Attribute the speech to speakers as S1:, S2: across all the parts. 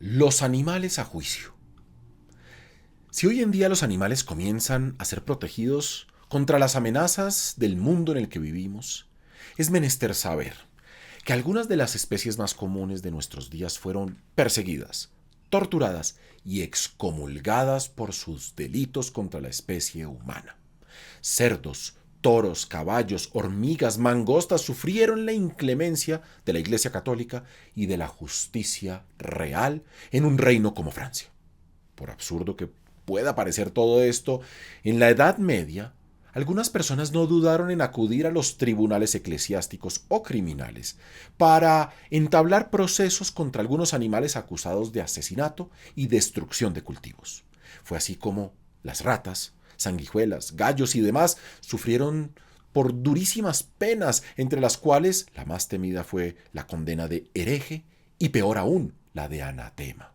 S1: Los animales a juicio. Si hoy en día los animales comienzan a ser protegidos contra las amenazas del mundo en el que vivimos, es menester saber que algunas de las especies más comunes de nuestros días fueron perseguidas, torturadas y excomulgadas por sus delitos contra la especie humana. Cerdos, toros, caballos, hormigas, mangostas sufrieron la inclemencia de la Iglesia Católica y de la justicia real en un reino como Francia. Por absurdo que pueda parecer todo esto, en la Edad Media, algunas personas no dudaron en acudir a los tribunales eclesiásticos o criminales para entablar procesos contra algunos animales acusados de asesinato y destrucción de cultivos. Fue así como las ratas, sanguijuelas, gallos y demás sufrieron por durísimas penas, entre las cuales la más temida fue la condena de hereje y peor aún, la de anatema.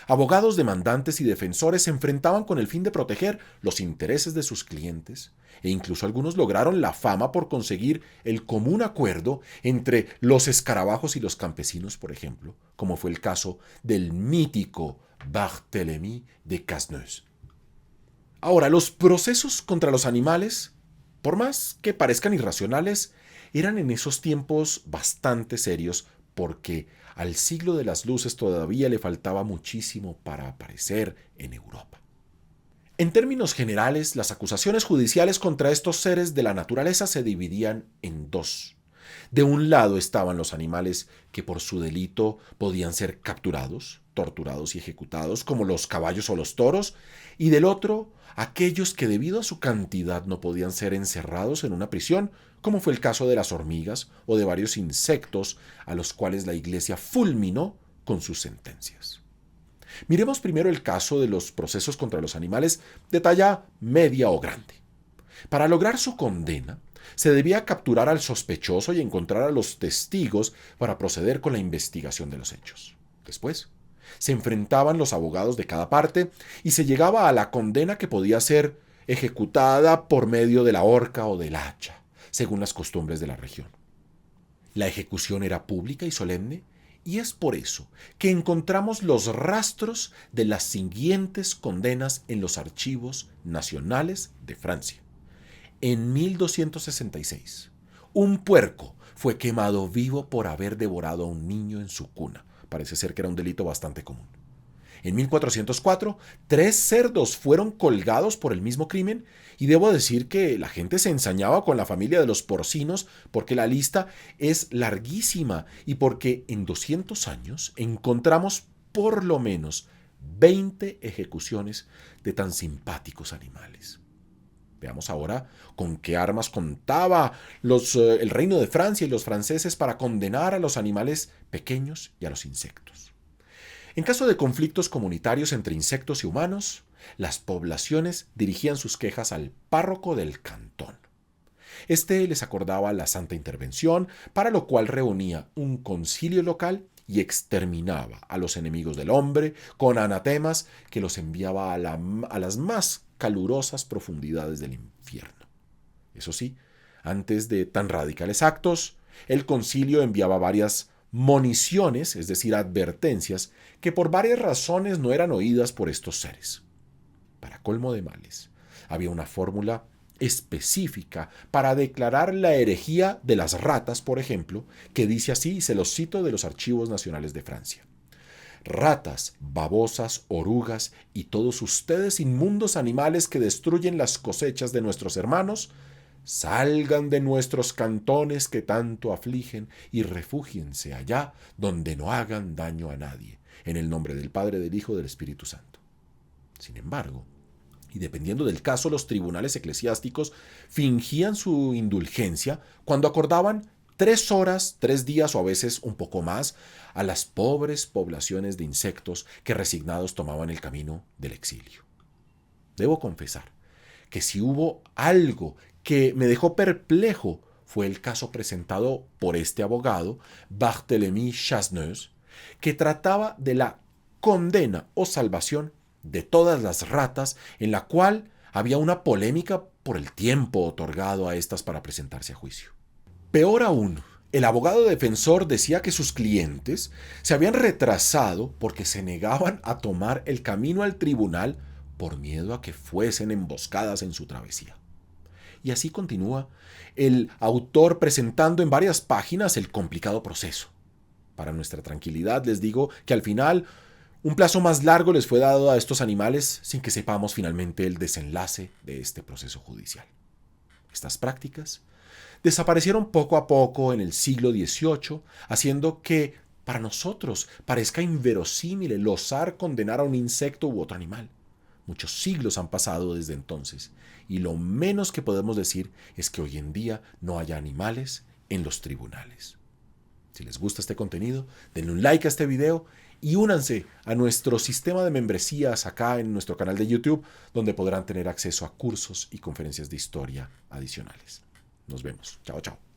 S1: Abogados, demandantes y defensores se enfrentaban con el fin de proteger los intereses de sus clientes, e incluso algunos lograron la fama por conseguir el común acuerdo entre los escarabajos y los campesinos, por ejemplo, como fue el caso del mítico Barthélemy de Casneuse. Ahora, los procesos contra los animales, por más que parezcan irracionales, eran en esos tiempos bastante serios porque al siglo de las luces todavía le faltaba muchísimo para aparecer en Europa. En términos generales, las acusaciones judiciales contra estos seres de la naturaleza se dividían en dos. De un lado estaban los animales que por su delito podían ser capturados, torturados y ejecutados, como los caballos o los toros, y del otro, aquellos que debido a su cantidad no podían ser encerrados en una prisión, como fue el caso de las hormigas o de varios insectos a los cuales la Iglesia fulminó con sus sentencias. Miremos primero el caso de los procesos contra los animales de talla media o grande. Para lograr su condena, se debía capturar al sospechoso y encontrar a los testigos para proceder con la investigación de los hechos. Después, se enfrentaban los abogados de cada parte y se llegaba a la condena que podía ser ejecutada por medio de la horca o del hacha, según las costumbres de la región. La ejecución era pública y solemne, y es por eso que encontramos los rastros de las siguientes condenas en los archivos nacionales de Francia. En 1266, un puerco fue quemado vivo por haber devorado a un niño en su cuna. Parece ser que era un delito bastante común. En 1404, 3 cerdos fueron colgados por el mismo crimen, y debo decir que la gente se ensañaba con la familia de los porcinos porque la lista es larguísima y porque en 200 años encontramos por lo menos 20 ejecuciones de tan simpáticos animales. Veamos ahora con qué armas contaba el reino de Francia y los franceses para condenar a los animales pequeños y a los insectos. En caso de conflictos comunitarios entre insectos y humanos, las poblaciones dirigían sus quejas al párroco del cantón. Este les acordaba la Santa Intervención, para lo cual reunía un concilio local y exterminaba a los enemigos del hombre con anatemas que los enviaba a las más calurosas profundidades del infierno. Eso sí, antes de tan radicales actos, el concilio enviaba varias moniciones, es decir, advertencias, que por varias razones no eran oídas por estos seres. Para colmo de males, había una fórmula específica para declarar la herejía de las ratas, por ejemplo, que dice así, y se los cito de los archivos nacionales de Francia: ratas, babosas, orugas y todos ustedes inmundos animales que destruyen las cosechas de nuestros hermanos, salgan de nuestros cantones que tanto afligen y refúgiense allá donde no hagan daño a nadie, en el nombre del Padre, del Hijo y del Espíritu Santo. Sin embargo, y dependiendo del caso, los tribunales eclesiásticos fingían su indulgencia cuando acordaban 3 horas, 3 días o a veces un poco más a las pobres poblaciones de insectos que resignados tomaban el camino del exilio. Debo confesar que si hubo algo que me dejó perplejo fue el caso presentado por este abogado, Barthélemy Chasneuse, que trataba de la condena o salvación de todas las ratas, en la cual había una polémica por el tiempo otorgado a estas para presentarse a juicio. Peor aún, El abogado defensor decía que sus clientes se habían retrasado porque se negaban a tomar el camino al tribunal por miedo a que fuesen emboscadas en su travesía. Y así continúa el autor presentando en varias páginas el complicado proceso. Para nuestra tranquilidad les digo que al final un plazo más largo les fue dado a estos animales sin que sepamos finalmente el desenlace de este proceso judicial. Estas prácticas desaparecieron poco a poco en el siglo XVIII, haciendo que para nosotros parezca inverosímil el osar condenar a un insecto u otro animal. Muchos siglos han pasado desde entonces, y lo menos que podemos decir es que hoy en día no haya animales en los tribunales. Si les gusta este contenido, denle un like a este video y únanse a nuestro sistema de membresías acá en nuestro canal de YouTube, donde podrán tener acceso a cursos y conferencias de historia adicionales. Nos vemos. Chao, chao.